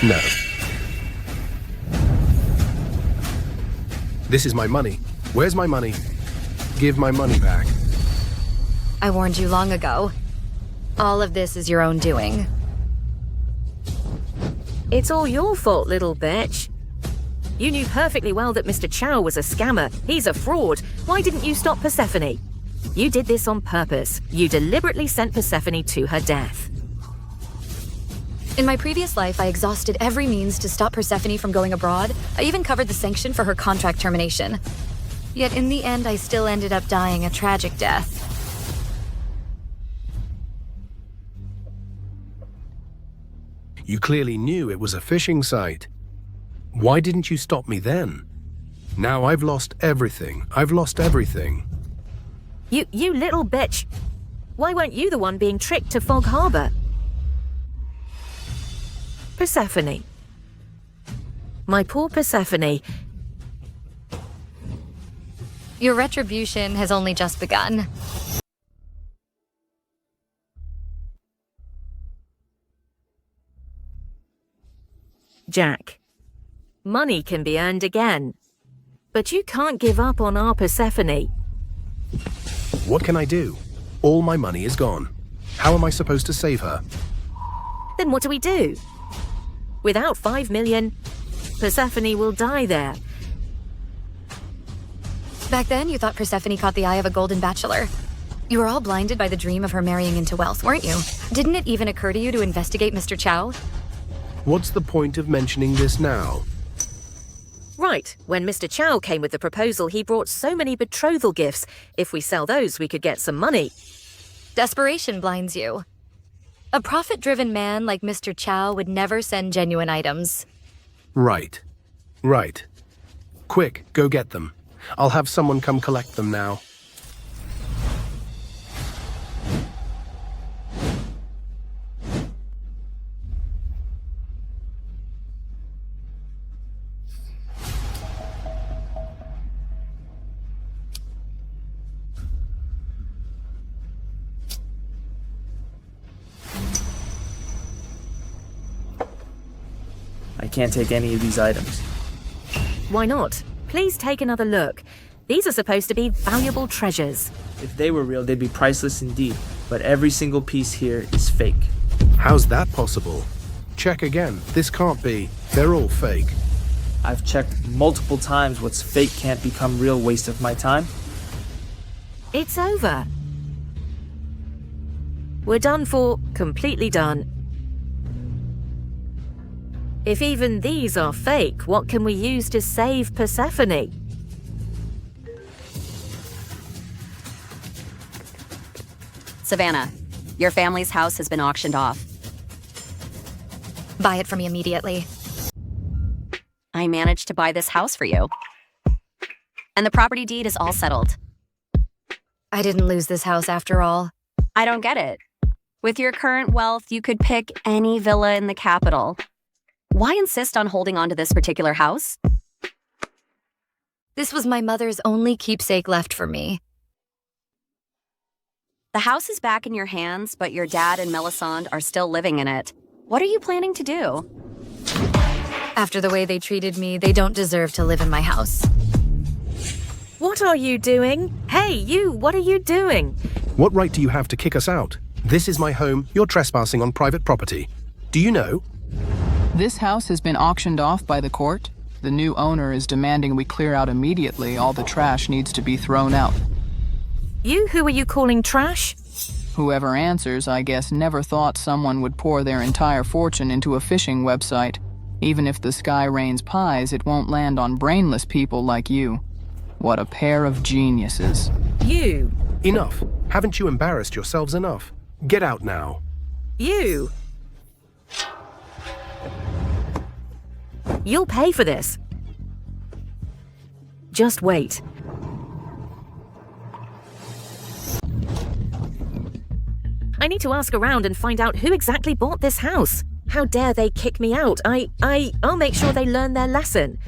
No. This is my money. Where's my money? Give my money back. I warned you long ago. All of this is your own doing. It's all your fault, little bitch. You knew perfectly well that Mr. Chow was a scammer. He's a fraud. Why didn't you stop Persephone? You did this on purpose. You deliberately sent Persephone to her death. In my previous life, I exhausted every means to stop Persephone from going abroad. I even covered the sanction for her contract termination. Yet in the end, I still ended up dying a tragic death. You clearly knew it was a phishing site. Why didn't you stop me then? Now I've lost everything. I've lost everything. You little bitch. Why weren't you the one being tricked to Fog Harbor? Persephone. My poor Persephone. Your retribution has only just begun. Jack, money can be earned again. But you can't give up on our Persephone. What can I do? All my money is gone. How am I supposed to save her? Then what do we do? Without 5 million, Persephone will die there. Back then, you thought Persephone caught the eye of a golden bachelor. You were all blinded by the dream of her marrying into wealth, weren't you? Didn't it even occur to you to investigate Mr. Chow? What's the point of mentioning this now? Right, when Mr. Chow came with the proposal, he brought so many betrothal gifts. If we sell those, we could get some money. Desperation blinds you. A profit-driven man like Mr. Chow would never send genuine items. Right. Right. Quick, go get them. I'll have someone come collect them now. I can't take any of these items. Why not? Please take another look. These are supposed to be valuable treasures. If they were real, they'd be priceless indeed. But every single piece here is fake. How's that possible? Check again. This can't be. They're all fake. I've checked multiple times. What's fake can't become real. Waste of my time. It's over. We're done for. Completely done. If even these are fake, what can we use to save Persephone? Savannah, your family's house has been auctioned off. Buy it from me immediately. I managed to buy this house for you. And the property deed is all settled. I didn't lose this house after all. I don't get it. With your current wealth, you could pick any villa in the capital. Why insist on holding on to this particular house? This was my mother's only keepsake left for me. The house is back in your hands, but your dad and Melisande are still living in it. What are you planning to do? After the way they treated me, they don't deserve to live in my house. What are you doing? Hey, you, what are you doing? What right do you have to kick us out? This is my home. You're trespassing on private property. Do you know? This house has been auctioned off by the court. The new owner is demanding we clear out immediately. All the trash needs to be thrown out. Who are you calling trash? Whoever answers, I guess, never thought someone would pour their entire fortune into a phishing website. Even if the sky rains pies, it won't land on brainless people like you. What a pair of geniuses. You. Enough. Haven't you embarrassed yourselves enough? Get out now. You. You'll pay for this. Just wait. I need to ask around and find out who exactly bought this house. How dare they kick me out? I'll make sure they learn their lesson.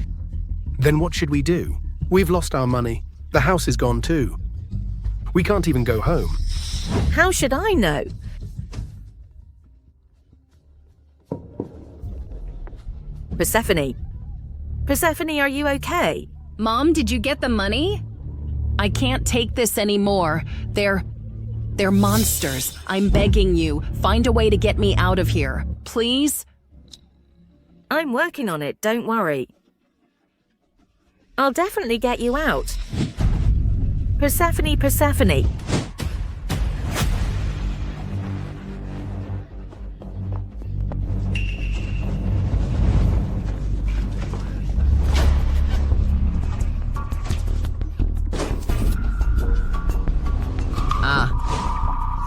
Then what should we do? We've lost our money. The house is gone too. We can't even go home. How should I know? Persephone. Persephone, are you okay? Mom, did you get the money? I can't take this anymore. They're monsters. I'm begging you, find a way to get me out of here. Please? I'm working on it, don't worry. I'll definitely get you out. Persephone, Persephone.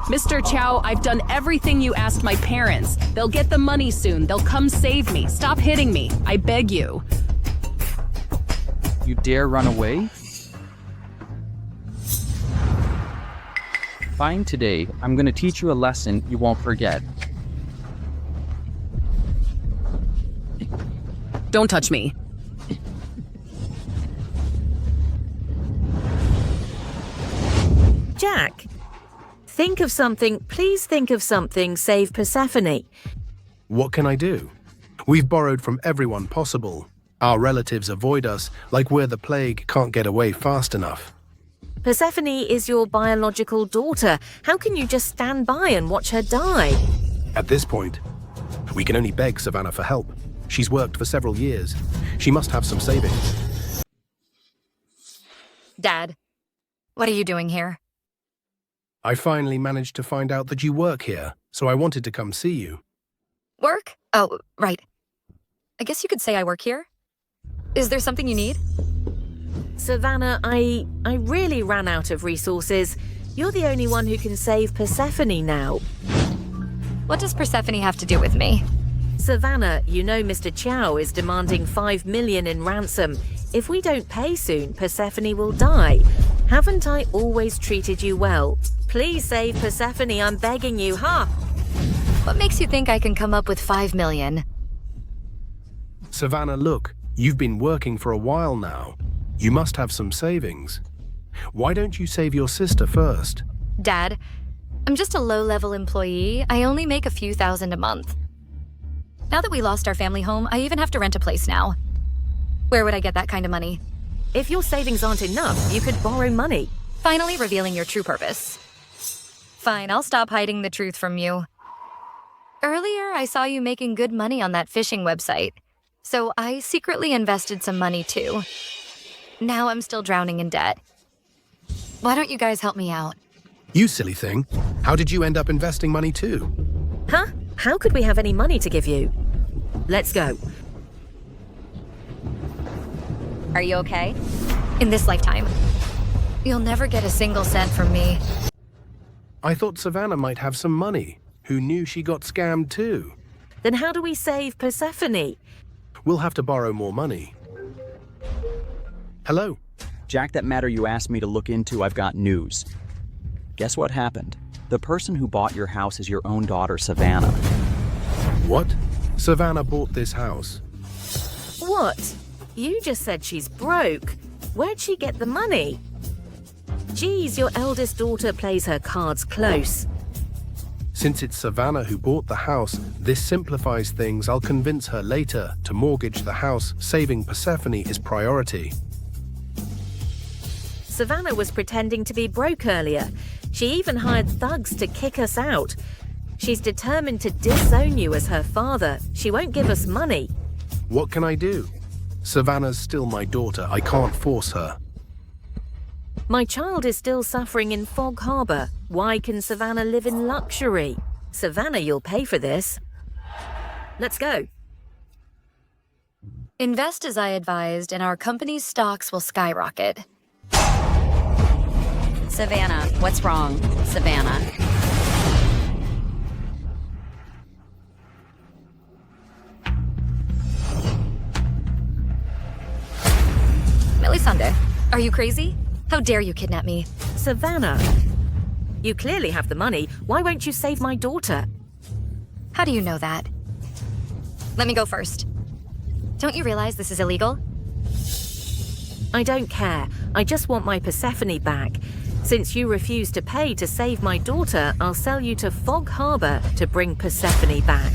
Mr. Chow, I've done everything you asked my parents. They'll get the money soon. They'll come save me. Stop hitting me. I beg you. You dare run away? Fine today. I'm gonna teach you a lesson you won't forget. Don't touch me. Jack, think of something. Please think of something. Save Persephone. What can I do? We've borrowed from everyone possible. Our relatives avoid us like we're the plague, can't get away fast enough. Persephone is your biological daughter. How can you just stand by and watch her die? At this point, we can only beg Savannah for help. She's worked for several years. She must have some savings. Dad, what are you doing here? I finally managed to find out that you work here, so I wanted to come see you. Work? Oh, right. I guess you could say I work here. Is there something you need? Savannah, I really ran out of resources. You're the only one who can save Persephone now. What does Persephone have to do with me? Savannah, you know Mr. Chow is demanding 5 million in ransom. If we don't pay soon, Persephone will die. Haven't I always treated you well? Please save Persephone, I'm begging you, huh? What makes you think I can come up with 5 million? Savannah, look, you've been working for a while now. You must have some savings. Why don't you save your sister first? Dad, I'm just a low-level employee. I only make a few thousand a month. Now that we lost our family home, I even have to rent a place now. Where would I get that kind of money? If your savings aren't enough, you could borrow money. Finally revealing your true purpose. Fine, I'll stop hiding the truth from you. Earlier, I saw you making good money on that phishing website, so I secretly invested some money too. Now I'm still drowning in debt. Why don't you guys help me out? You silly thing. How did you end up investing money too? Huh? How could we have any money to give you? Let's go. Are you okay? In this lifetime. You'll never get a single cent from me. I thought Savannah might have some money. Who knew she got scammed too? Then how do we save Persephone? We'll have to borrow more money. Hello? Jack, that matter you asked me to look into, I've got news. Guess what happened? The person who bought your house is your own daughter, Savannah. What? Savannah bought this house. What? You just said she's broke. Where'd she get the money? Geez, your eldest daughter plays her cards close. Since it's Savannah who bought the house, this simplifies things. I'll convince her later to mortgage the house. Saving Persephone is priority. Savannah was pretending to be broke earlier. She even hired thugs to kick us out. She's determined to disown you as her father. She won't give us money. What can I do? Savannah's still my daughter. I can't force her. My child is still suffering in Fog Harbor. Why can Savannah live in luxury? Savannah, you'll pay for this. Let's go. Invest as I advised, and our company's stocks will skyrocket. Savannah, what's wrong? Savannah. Melisande, are you crazy? How dare you kidnap me? Savannah, you clearly have the money. Why won't you save my daughter? How do you know that? Let me go first. Don't you realize this is illegal? I don't care. I just want my Persephone back. Since you refuse to pay to save my daughter, I'll sell you to Fog Harbor to bring Persephone back.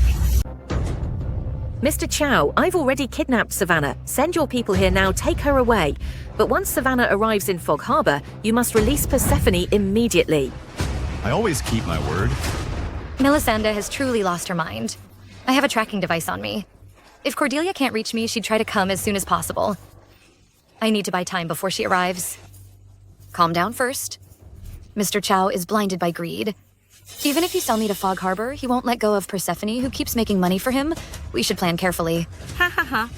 Mr. Chow, I've already kidnapped Savannah. Send your people here now, take her away. But once Savannah arrives in Fog Harbor, you must release Persephone immediately. I always keep my word. Melisande has truly lost her mind. I have a tracking device on me. If Cordelia can't reach me, she'd try to come as soon as possible. I need to buy time before she arrives. Calm down first. Mr. Chow is blinded by greed. Even if you sell me to Fog Harbor, he won't let go of Persephone, who keeps making money for him. We should plan carefully. Ha ha ha.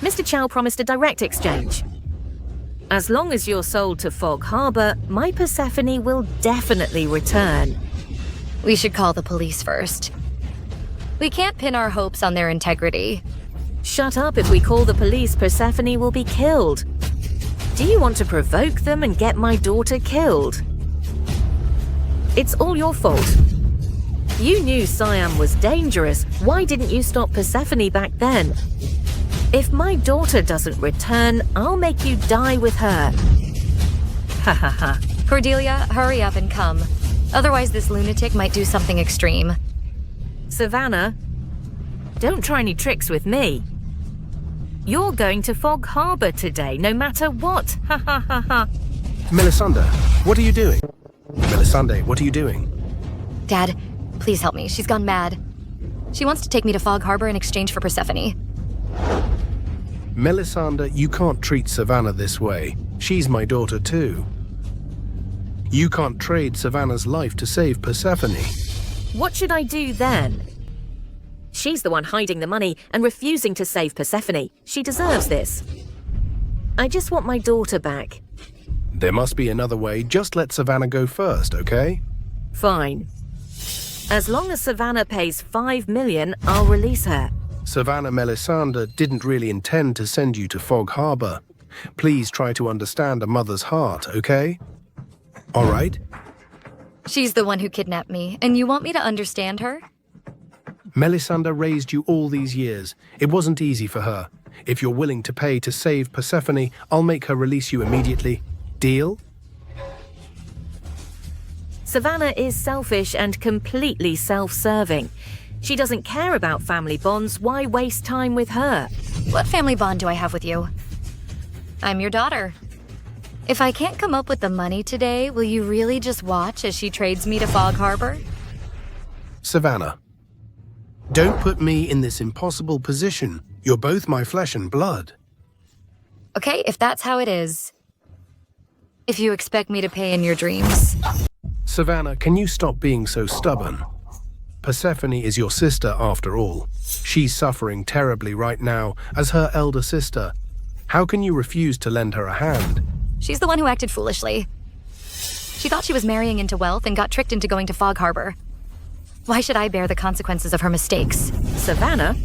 Mr. Chow promised a direct exchange. As long as you're sold to Fog Harbor, my Persephone will definitely return. We should call the police first. We can't pin our hopes on their integrity. Shut up. If we call the police, Persephone will be killed. Do you want to provoke them and get my daughter killed? It's all your fault. You knew Syiam was dangerous. Why didn't you stop Persephone back then? If my daughter doesn't return, I'll make you die with her. Ha ha ha. Cordelia, hurry up and come. Otherwise, this lunatic might do something extreme. Savannah, don't try any tricks with me. You're going to Fog Harbor today, no matter what. Ha ha ha ha. Melisande, what are you doing? Melisande, what are you doing? Dad, please help me. She's gone mad. She wants to take me to Fog Harbor in exchange for Persephone. Melisande, you can't treat Savannah this way. She's my daughter too. You can't trade Savannah's life to save Persephone. What should I do then? She's the one hiding the money and refusing to save Persephone. She deserves this. I just want my daughter back. There must be another way. Just let Savannah go first, okay? Fine. As long as Savannah pays 5 million, I'll release her. Savannah Melisande didn't really intend to send you to Fog Harbor. Please try to understand a mother's heart, okay? All right? She's the one who kidnapped me, and you want me to understand her? Melisande raised you all these years. It wasn't easy for her. If you're willing to pay to save Persephone, I'll make her release you immediately. Deal? Savannah is selfish and completely self-serving. She doesn't care about family bonds. Why waste time with her? What family bond do I have with you? I'm your daughter. If I can't come up with the money today, will you really just watch as she trades me to Fog Harbor? Savannah, don't put me in this impossible position. You're both my flesh and blood. Okay, if that's how it is. If you expect me to pay in your dreams. Savannah, can you stop being so stubborn? Persephone is your sister after all. She's suffering terribly right now as her elder sister. How can you refuse to lend her a hand? She's the one who acted foolishly. She thought she was marrying into wealth and got tricked into going to Fog Harbor. Why should I bear the consequences of her mistakes? Savannah?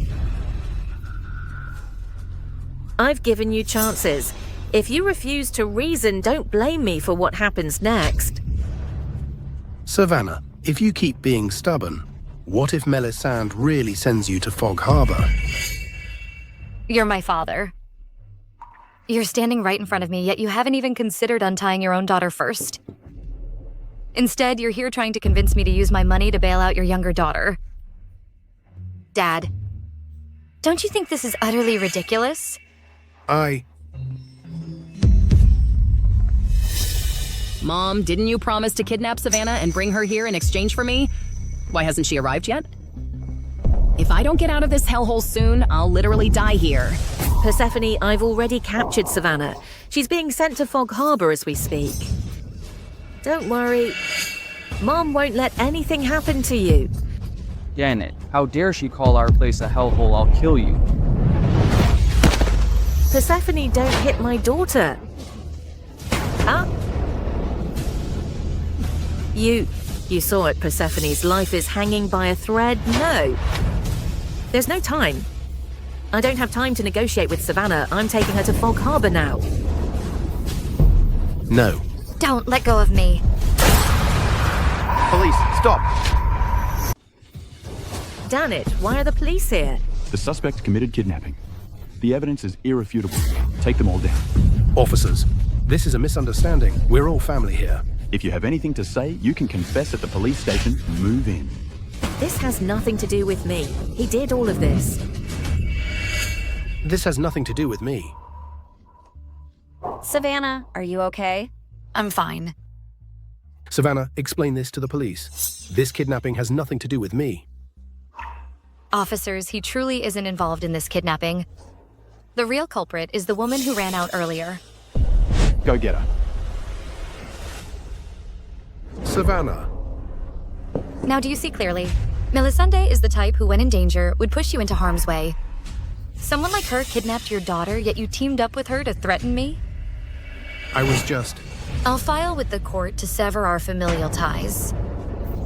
I've given you chances. If you refuse to reason, don't blame me for what happens next. Savannah, if you keep being stubborn, what if Melisande really sends you to Fog Harbor? You're my father. You're standing right in front of me, yet you haven't even considered untying your own daughter first. Instead, you're here trying to convince me to use my money to bail out your younger daughter. Dad, don't you think this is utterly ridiculous? Mom, didn't you promise to kidnap Savannah and bring her here in exchange for me? Why hasn't she arrived yet? If I don't get out of this hellhole soon, I'll literally die here. Persephone, I've already captured Savannah. She's being sent to Fog Harbor as we speak. Don't worry. Mom won't let anything happen to you. Janet, how dare she call our place a hellhole? I'll kill you. Persephone, don't hit my daughter. Huh? You saw it, Persephone's life is hanging by a thread. No. There's no time. I don't have time to negotiate with Savannah. I'm taking her to Fog Harbor now. No. Don't let go of me. Police, stop! Damn it, why are the police here? The suspect committed kidnapping. The evidence is irrefutable. Take them all down. Officers, this is a misunderstanding. We're all family here. If you have anything to say, you can confess at the police station. Move in. This has nothing to do with me. He did all of this. This has nothing to do with me. Savannah, are you okay? I'm fine. Savannah, explain this to the police. This kidnapping has nothing to do with me. Officers, he truly isn't involved in this kidnapping. The real culprit is the woman who ran out earlier. Go get her. Savannah. Now do you see clearly? Melisande is the type who, when in danger, would push you into harm's way. Someone like her kidnapped your daughter, yet you teamed up with her to threaten me? I was just... I'll file with the court to sever our familial ties.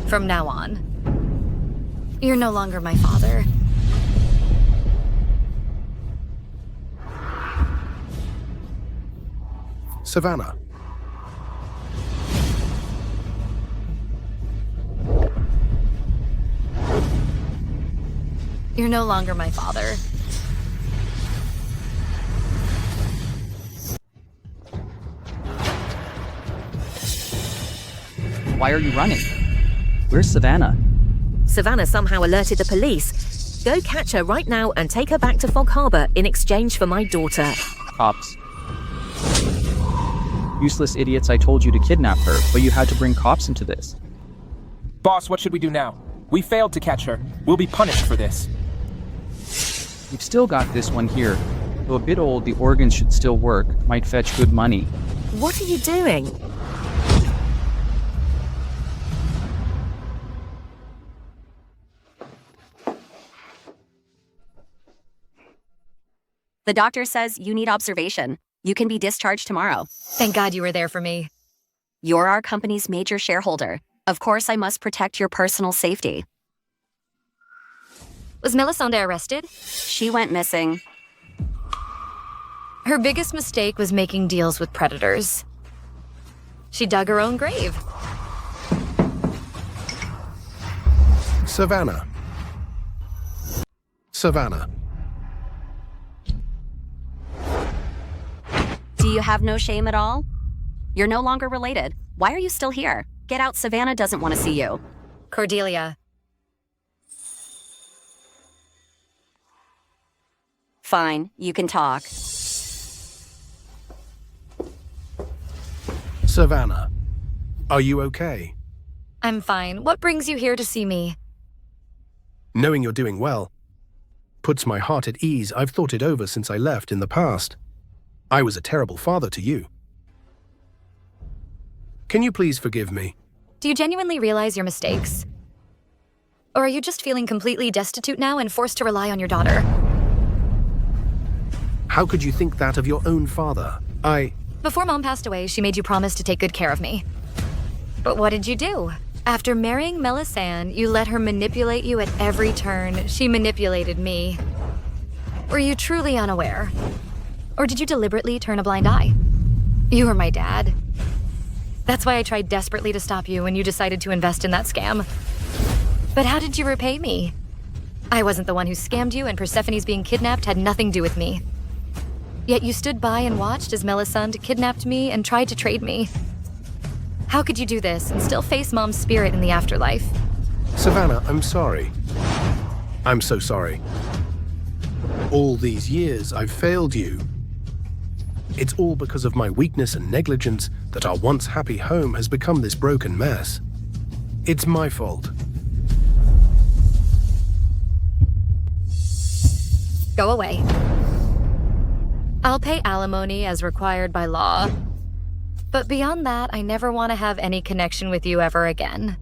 From now on. You're no longer my father. Savannah. You're no longer my father. Why are you running? Where's Savannah? Savannah somehow alerted the police. Go catch her right now and take her back to Fog Harbor in exchange for my daughter. Cops. Useless idiots, I told you to kidnap her, but you had to bring cops into this. Boss, what should we do now? We failed to catch her. We'll be punished for this. You've still got this one here. Though a bit old, the organs should still work. Might fetch good money. What are you doing? The doctor says you need observation. You can be discharged tomorrow. Thank God you were there for me. You're our company's major shareholder. Of course, I must protect your personal safety. Was Melisande arrested? She went missing. Her biggest mistake was making deals with predators. She dug her own grave. Savannah. Savannah. Do you have no shame at all? You're no longer related. Why are you still here? Get out, Savannah doesn't want to see you. Cordelia. Fine, you can talk. Savannah. Are you okay? I'm fine. What brings you here to see me? Knowing you're doing well puts my heart at ease. I've thought it over since I left in the past. I was a terrible father to you. Can you please forgive me? Do you genuinely realize your mistakes? Or are you just feeling completely destitute now and forced to rely on your daughter? How could you think that of your own father? Before Mom passed away, she made you promise to take good care of me. But what did you do? After marrying Melisande, you let her manipulate you at every turn. She manipulated me. Were you truly unaware? Or did you deliberately turn a blind eye? You were my dad. That's why I tried desperately to stop you when you decided to invest in that scam. But how did you repay me? I wasn't the one who scammed you, and Persephone's being kidnapped had nothing to do with me. Yet you stood by and watched as Melisande kidnapped me and tried to trade me. How could you do this and still face Mom's spirit in the afterlife? Savannah, I'm sorry. I'm so sorry. All these years, I've failed you. It's all because of my weakness and negligence that our once happy home has become this broken mess. It's my fault. Go away. I'll pay alimony as required by law. But beyond that, I never want to have any connection with you ever again.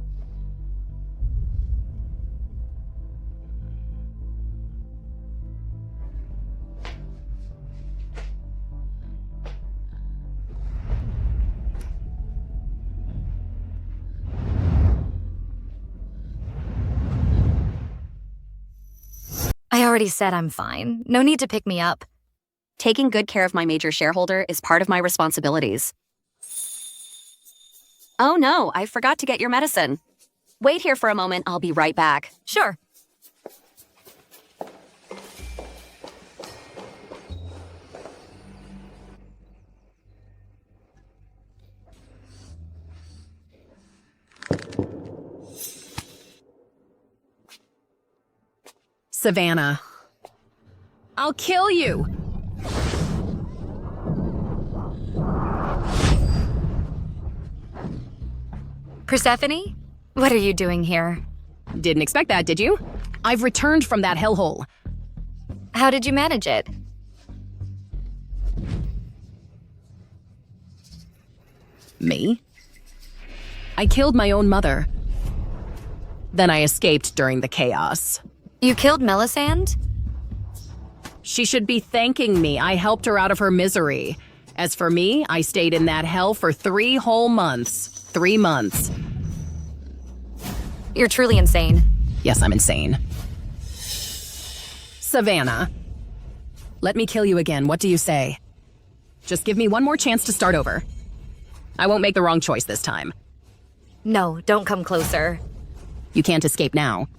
I already said I'm fine. No need to pick me up. Taking good care of my major shareholder is part of my responsibilities. Oh no, I forgot to get your medicine. Wait here for a moment, I'll be right back. Sure. Savannah. I'll kill you! Persephone? What are you doing here? Didn't expect that, did you? I've returned from that hellhole. How did you manage it? Me? I killed my own mother. Then I escaped during the chaos. You killed Melisande? She should be thanking me. I helped her out of her misery. As for me, I stayed in that hell for 3 whole months. 3 months. You're truly insane. Yes, I'm insane. Savannah. Let me kill you again. What do you say? Just give me one more chance to start over. I won't make the wrong choice this time. No, don't come closer. You can't escape now.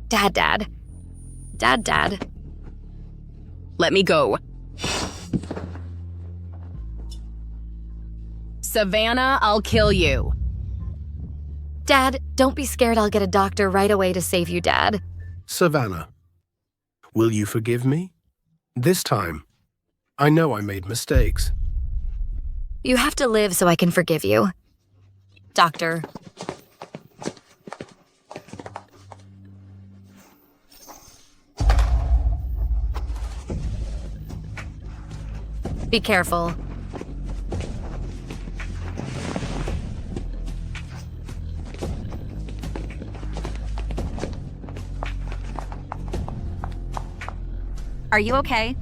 Dad. Dad. Let me go. Savannah, I'll kill you. Dad, don't be scared. I'll get a doctor right away to save you, Dad. Savannah, will you forgive me? This time, I know I made mistakes. You have to live so I can forgive you. Doctor. Be careful. Are you okay?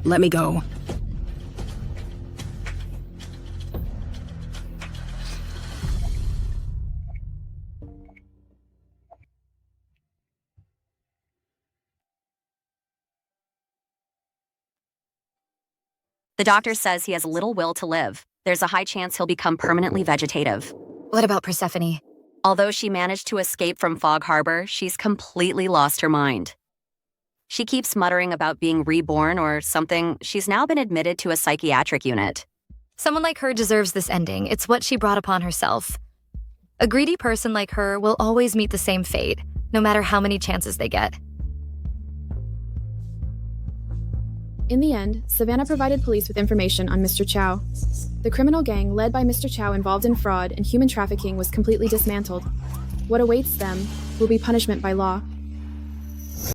Let me go. The doctor says he has little will to live. There's a high chance he'll become permanently vegetative. What about Persephone? Although she managed to escape from Fog Harbor, she's completely lost her mind. She keeps muttering about being reborn or something. She's now been admitted to a psychiatric unit. Someone like her deserves this ending. It's what she brought upon herself. A greedy person like her will always meet the same fate, no matter how many chances they get. In the end, Savannah provided police with information on Mr. Chow. The criminal gang led by Mr. Chow involved in fraud and human trafficking was completely dismantled. What awaits them will be punishment by law.